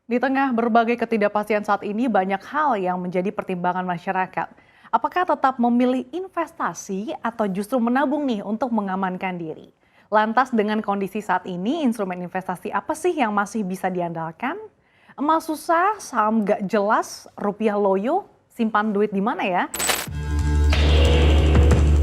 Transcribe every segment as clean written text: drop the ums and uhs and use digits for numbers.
Di tengah berbagai ketidakpastian saat ini, banyak hal yang menjadi pertimbangan masyarakat. Apakah tetap memilih investasi atau justru menabung nih untuk mengamankan diri? Lantas dengan kondisi saat ini, instrumen investasi apa sih yang masih bisa diandalkan? Emas susah, saham gak jelas, rupiah loyo, simpan duit di mana ya?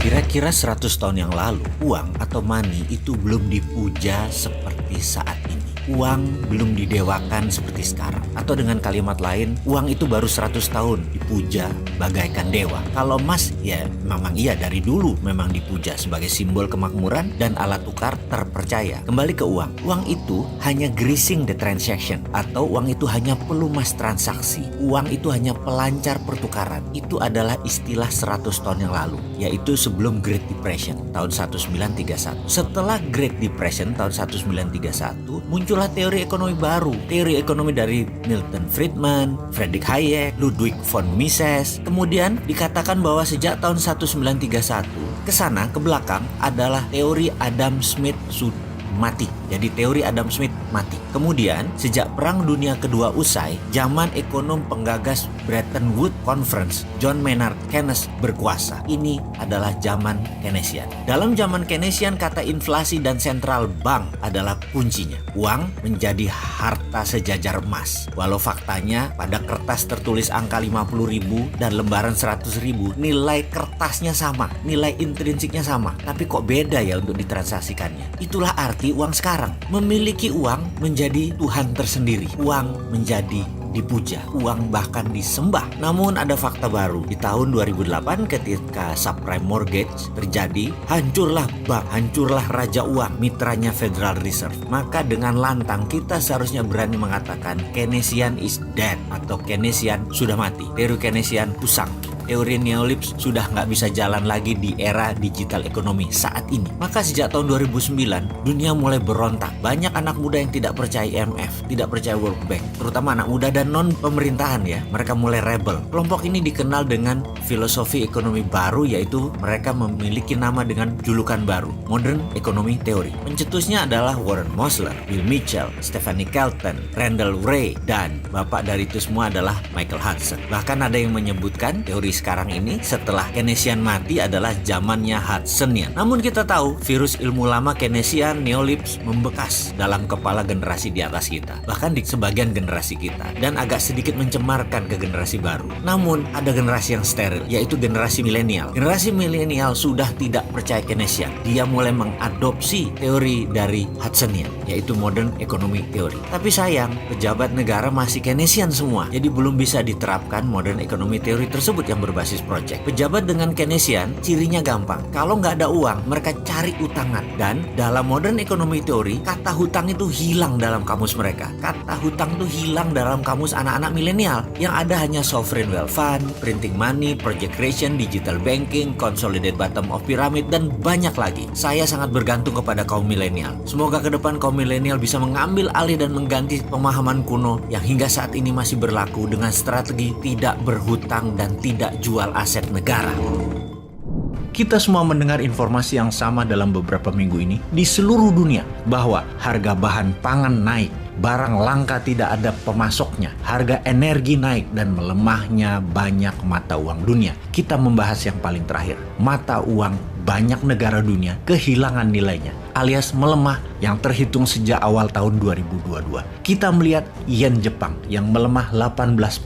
Kira-kira 100 tahun yang lalu, uang atau money itu belum dipuja seperti saat ini. Uang belum didewakan seperti sekarang. Atau dengan kalimat lain, uang itu baru 100 tahun dipuja bagaikan dewa. Kalau emas, ya memang iya dari dulu memang dipuja sebagai simbol kemakmuran dan alat tukar terpercaya. Kembali ke uang. Uang itu hanya greasing the transaction. Atau uang itu hanya pelumas transaksi. Uang itu hanya pelancar pertukaran. Itu adalah istilah 100 tahun yang lalu, yaitu sebelum Great Depression tahun 1931. Setelah Great Depression tahun 1931, muncullah teori ekonomi baru. Teori ekonomi dari Milton Friedman, Friedrich Hayek, Ludwig von Mises. Kemudian dikatakan bahwa sejak tahun 1931 ke sana ke belakang adalah teori Adam Smith sudah mati. Jadi teori Adam Smith mati. Kemudian sejak Perang Dunia Kedua usai, zaman ekonom penggagas Bretton Woods Conference, John Maynard Keynes berkuasa. Ini adalah zaman Keynesian. Dalam zaman Keynesian, kata inflasi dan central bank adalah kuncinya. Uang menjadi harta sejajar emas. Walau faktanya pada kertas tertulis angka 50.000 dan lembaran 100.000, nilai kertasnya sama, nilai intrinsiknya sama. Tapi kok beda ya untuk ditransaksikannya? Itulah arti uang sekarang. Memiliki uang menjadi Tuhan tersendiri. Uang menjadi dipuja, uang bahkan disembah. Namun ada fakta baru. Di tahun 2008 ketika subprime mortgage terjadi, hancurlah bank, hancurlah raja uang, mitranya Federal Reserve. Maka dengan lantang kita seharusnya berani mengatakan Keynesian is dead atau Keynesian sudah mati. Teori Keynesian usang. Teori neolips sudah nggak bisa jalan lagi di era digital ekonomi saat ini. Maka sejak tahun 2009, dunia mulai berontak. Banyak anak muda yang tidak percaya IMF, tidak percaya World Bank, terutama anak muda dan non-pemerintahan ya. Mereka mulai rebel. Kelompok ini dikenal dengan filosofi ekonomi baru, yaitu mereka memiliki nama dengan julukan baru, Modern Economy Theory. Pencetusnya adalah Warren Mosler, Bill Mitchell, Stephanie Kelton, Randall Wray, dan bapak dari itu semua adalah Michael Hudson. Bahkan ada yang menyebutkan teori sekarang ini setelah Keynesian mati adalah zamannya Hudsonian. Namun kita tahu virus ilmu lama Keynesian neolips membekas dalam kepala generasi di atas kita, bahkan di sebagian generasi kita, dan agak sedikit mencemarkan ke generasi baru. Namun ada generasi yang steril, yaitu generasi milenial. Generasi milenial sudah tidak percaya Keynesian. Dia mulai mengadopsi teori dari Hudsonian, yaitu Modern Economy Theory. Tapi sayang, pejabat negara masih Keynesian semua, jadi belum bisa diterapkan Modern Economy Theory tersebut yang berbasis project. Pejabat dengan Keynesian cirinya gampang. Kalau nggak ada uang, mereka cari utangan. Dan dalam Modern Economy Theory, kata hutang itu hilang dalam kamus mereka. Kata hutang itu hilang dalam kamus anak-anak milenial. Yang ada hanya sovereign wealth fund, printing money, project creation, digital banking, consolidated bottom of pyramid, dan banyak lagi. Saya sangat bergantung kepada kaum milenial. Semoga ke depan kaum milenial bisa mengambil alih dan mengganti pemahaman kuno yang hingga saat ini masih berlaku dengan strategi tidak berhutang dan tidak jual aset negara. Kita semua mendengar informasi yang sama dalam beberapa minggu ini di seluruh dunia bahwa harga bahan pangan naik, barang langka tidak ada pemasoknya, harga energi naik, dan melemahnya banyak mata uang dunia. Kita membahas yang paling terakhir, mata uang banyak negara dunia kehilangan nilainya alias melemah yang terhitung sejak awal tahun 2022. Kita melihat yen Jepang yang melemah 18%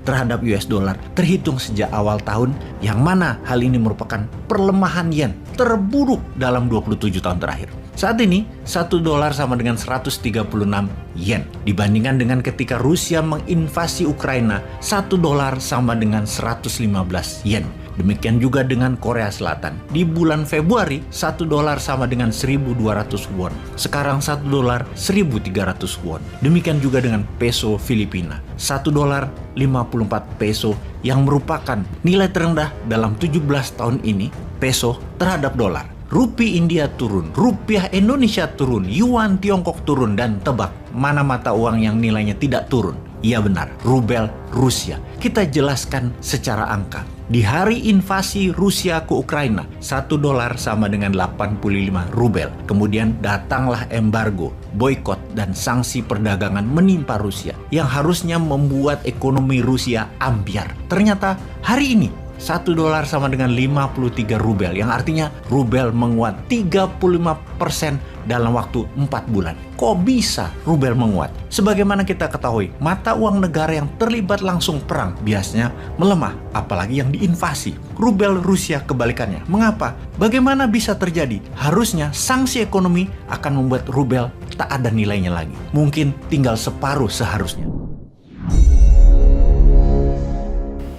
terhadap US dollar terhitung sejak awal tahun, yang mana hal ini merupakan perlemahan yen terburuk dalam 27 tahun terakhir. Saat ini, 1 dolar sama dengan 136 yen. Dibandingkan dengan ketika Rusia menginvasi Ukraina, 1 dolar sama dengan 115 yen. Demikian juga dengan Korea Selatan. Di bulan Februari, 1 dolar sama dengan 1.200 won. Sekarang 1 dolar 1.300 won. Demikian juga dengan peso Filipina. 1 dolar 54 peso yang merupakan nilai terendah dalam 17 tahun ini peso terhadap dolar. Rupiah India turun, rupiah Indonesia turun, yuan Tiongkok turun, dan tebak mana mata uang yang nilainya tidak turun? Iya benar, rubel Rusia. Kita jelaskan secara angka. Di hari invasi Rusia ke Ukraina, 1 dolar sama dengan 85 rubel. Kemudian datanglah embargo. boykot dan sanksi perdagangan menimpa Rusia yang harusnya membuat ekonomi Rusia ambyar. Ternyata hari ini $1 sama dengan 53 rubel, yang artinya rubel menguat 35% dalam waktu 4 bulan. Kok bisa rubel menguat? Sebagaimana kita ketahui, mata uang negara yang terlibat langsung perang biasanya melemah, apalagi yang diinvasi. Rubel Rusia kebalikannya. Mengapa? Bagaimana bisa terjadi? Harusnya sanksi ekonomi akan membuat rubel tak ada nilainya lagi. Mungkin tinggal separuh seharusnya.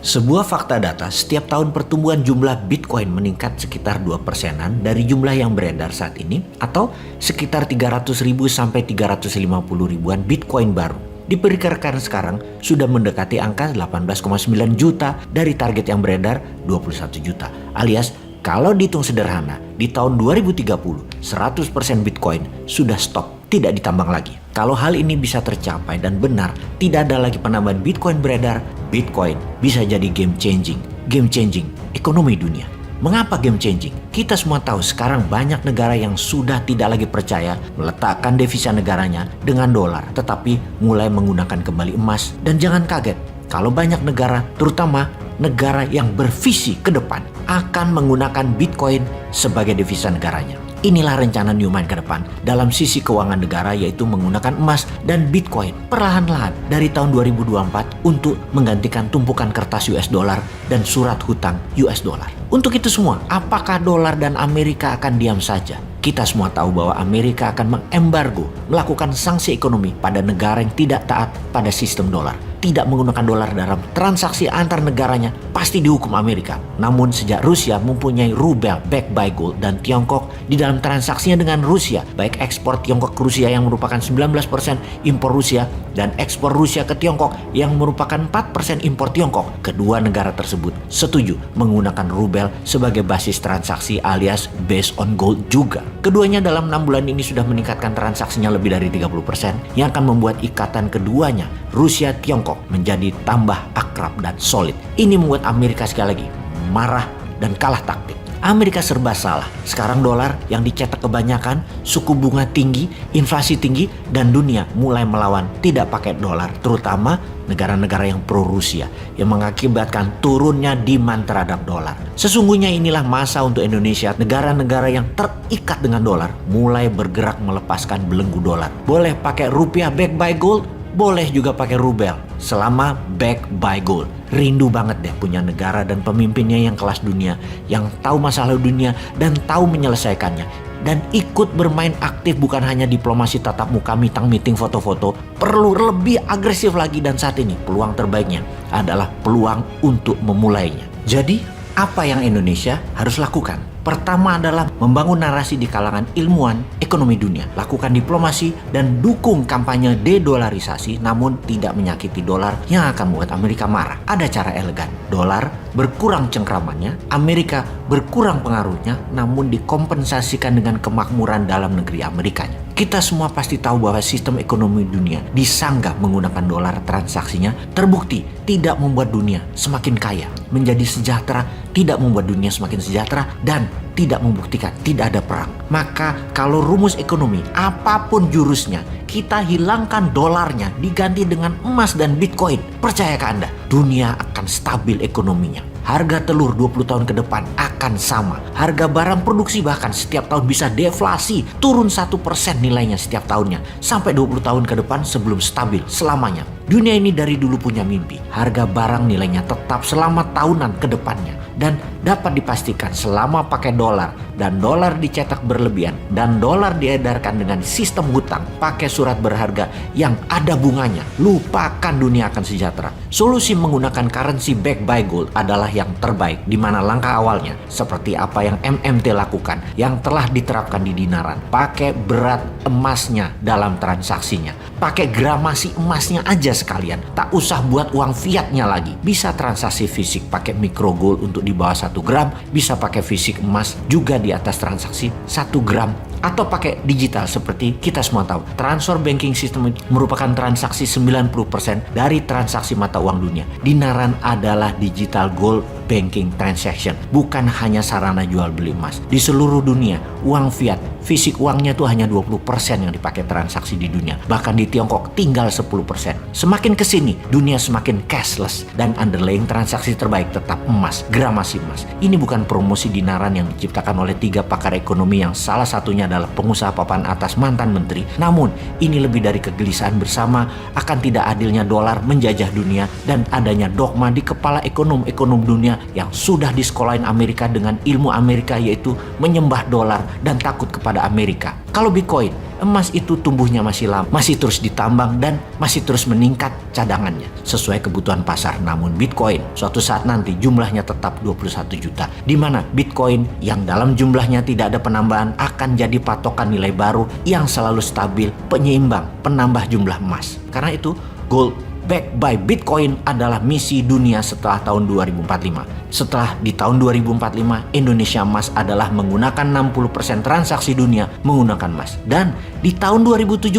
Sebuah fakta data, setiap tahun pertumbuhan jumlah Bitcoin meningkat sekitar 2%-an dari jumlah yang beredar saat ini, atau sekitar 300.000 sampai 350.000-an Bitcoin baru. Diperkirakan sekarang sudah mendekati angka 18,9 juta dari target yang beredar 21 juta. Alias kalau dihitung sederhana, di tahun 2030, 100% Bitcoin sudah stop, tidak ditambang lagi. Kalau hal ini bisa tercapai dan benar, tidak ada lagi penambahan Bitcoin beredar, Bitcoin bisa jadi game changing ekonomi dunia. Mengapa game changing? Kita semua tahu sekarang banyak negara yang sudah tidak lagi percaya meletakkan devisa negaranya dengan dolar, tetapi mulai menggunakan kembali emas. Dan jangan kaget, kalau banyak negara, terutama negara yang bervisi ke depan, akan menggunakan Bitcoin sebagai devisa negaranya. Inilah rencana Newmind ke depan dalam sisi keuangan negara, yaitu menggunakan emas dan Bitcoin perlahan-lahan dari tahun 2024 untuk menggantikan tumpukan kertas US dollar dan surat hutang US dollar. Untuk itu semua, apakah dolar dan Amerika akan diam saja? Kita semua tahu bahwa Amerika akan mengembargo, melakukan sanksi ekonomi pada negara yang tidak taat pada sistem dolar. Tidak menggunakan dolar dalam transaksi antar negaranya pasti dihukum Amerika. Namun sejak Rusia mempunyai rubel backed by gold dan Tiongkok di dalam transaksinya dengan Rusia, baik ekspor Tiongkok ke Rusia yang merupakan 19% impor Rusia dan ekspor Rusia ke Tiongkok yang merupakan 4% impor Tiongkok, kedua negara tersebut setuju menggunakan rubel sebagai basis transaksi alias based on gold juga. Keduanya dalam 6 bulan ini sudah meningkatkan transaksinya lebih dari 30% yang akan membuat ikatan keduanya Rusia-Tiongkok menjadi tambah akrab dan solid. Ini membuat Amerika sekali lagi marah dan kalah taktik. Amerika serba salah. Sekarang dolar yang dicetak kebanyakan, suku bunga tinggi, inflasi tinggi, dan dunia mulai melawan tidak pakai dolar, terutama negara-negara yang pro Rusia yang mengakibatkan turunnya demand terhadap dolar. Sesungguhnya inilah masa untuk Indonesia, negara-negara yang terikat dengan dolar mulai bergerak melepaskan belenggu dolar. Boleh pakai rupiah backed by gold, boleh juga pakai rubel selama backed by gold. Rindu banget deh punya negara dan pemimpinnya yang kelas dunia, yang tahu masalah dunia dan tahu menyelesaikannya, dan ikut bermain aktif, bukan hanya diplomasi tatap muka, meeting foto-foto. Perlu lebih agresif lagi, dan saat ini peluang terbaiknya adalah peluang untuk memulainya. Jadi apa yang Indonesia harus lakukan? Pertama adalah membangun narasi di kalangan ilmuwan ekonomi dunia. Lakukan diplomasi dan dukung kampanye dedolarisasi, namun tidak menyakiti dolar yang akan membuat Amerika marah. Ada cara elegan. Dolar berkurang cengkramannya, Amerika berkurang pengaruhnya, namun dikompensasikan dengan kemakmuran dalam negeri Amerikanya. Kita semua pasti tahu bahwa sistem ekonomi dunia disanggah menggunakan dolar transaksinya, terbukti tidak membuat dunia semakin kaya, menjadi sejahtera, tidak membuat dunia semakin sejahtera, dan tidak membuktikan tidak ada perang. Maka kalau rumus ekonomi apapun jurusnya, kita hilangkan dolarnya diganti dengan emas dan Bitcoin, percayakah Anda, dunia akan stabil ekonominya. Harga telur 20 tahun ke depan akan sama. Harga barang produksi bahkan setiap tahun bisa deflasi, turun 1% nilainya setiap tahunnya, sampai 20 tahun ke depan sebelum stabil selamanya. Dunia ini dari dulu punya mimpi. Harga barang nilainya tetap selama tahunan ke depannya. Dan dapat dipastikan selama pakai dolar dan dolar dicetak berlebihan dan dolar diedarkan dengan sistem hutang pakai surat berharga yang ada bunganya, lupakan dunia akan sejahtera. Solusi menggunakan currency backed by gold adalah yang terbaik, di mana langkah awalnya seperti apa yang MMT lakukan yang telah diterapkan di dinaran. Pakai berat emasnya dalam transaksinya, pakai gramasi emasnya aja sekalian, tak usah buat uang fiatnya lagi. Bisa transaksi fisik pakai micro gold untuk di bawah 1 gram, bisa pakai fisik emas juga di atas transaksi 1 gram, atau pakai digital seperti kita semua tahu. Transfer banking system merupakan transaksi 90% dari transaksi mata uang dunia. Dinaran adalah digital gold banking transaction, bukan hanya sarana jual beli emas. Di seluruh dunia, uang fiat fisik uangnya tuh hanya 20% yang dipakai transaksi di dunia. Bahkan di Tiongkok tinggal 10%. Semakin kesini, dunia semakin cashless dan underlying transaksi terbaik tetap emas, gramasi emas. Ini bukan promosi dinaran yang diciptakan oleh 3 pakar ekonomi yang salah satunya adalah pengusaha papan atas mantan menteri. Namun, ini lebih dari kegelisahan bersama akan tidak adilnya dolar menjajah dunia dan adanya dogma di kepala ekonom-ekonom dunia yang sudah disekolahin Amerika dengan ilmu Amerika, yaitu menyembah dolar dan takut kepada Amerika. Kalau Bitcoin, emas itu tumbuhnya masih lama, masih terus ditambang dan masih terus meningkat cadangannya sesuai kebutuhan pasar. Namun Bitcoin suatu saat nanti jumlahnya tetap 21 juta, di mana Bitcoin yang dalam jumlahnya tidak ada penambahan akan jadi patokan nilai baru yang selalu stabil, penyeimbang, penambah jumlah emas. Karena itu gold backed by Bitcoin adalah misi dunia setelah tahun 2045. Setelah di tahun 2045, Indonesia emas adalah menggunakan 60% transaksi dunia menggunakan emas. Dan di tahun 2070,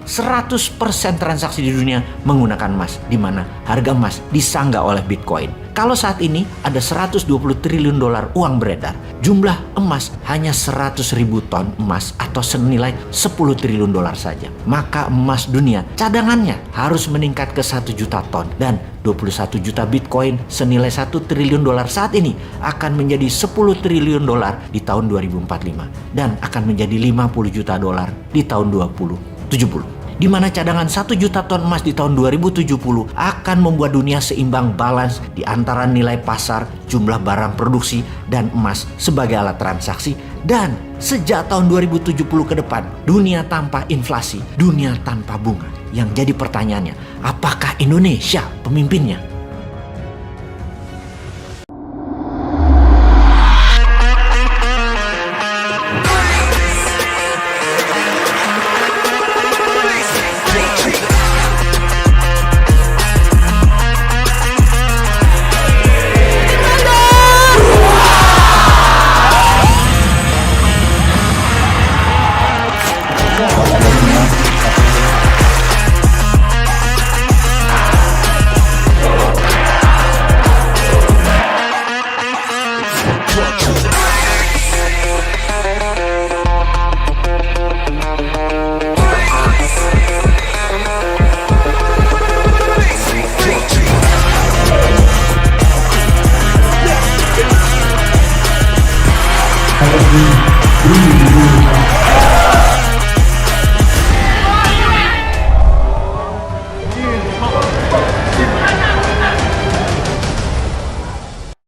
100% transaksi di dunia menggunakan emas, di mana harga emas disanggah oleh Bitcoin. Kalau saat ini ada 120 triliun dolar uang beredar, jumlah emas hanya 100.000 ton emas atau senilai 10 triliun dolar saja. Maka emas dunia cadangannya harus meningkat ke 1 juta ton dan 21 juta Bitcoin senilai 1 triliun dolar saat ini akan menjadi 10 triliun dolar di tahun 2045 dan akan menjadi 50 juta dolar di tahun 2070. Di mana cadangan 1 juta ton emas di tahun 2070 akan membuat dunia seimbang, balance di antara nilai pasar, jumlah barang produksi, dan emas sebagai alat transaksi. Dan sejak tahun 2070 ke depan, dunia tanpa inflasi, dunia tanpa bunga. Yang jadi pertanyaannya, apakah Indonesia pemimpinnya? Kalau di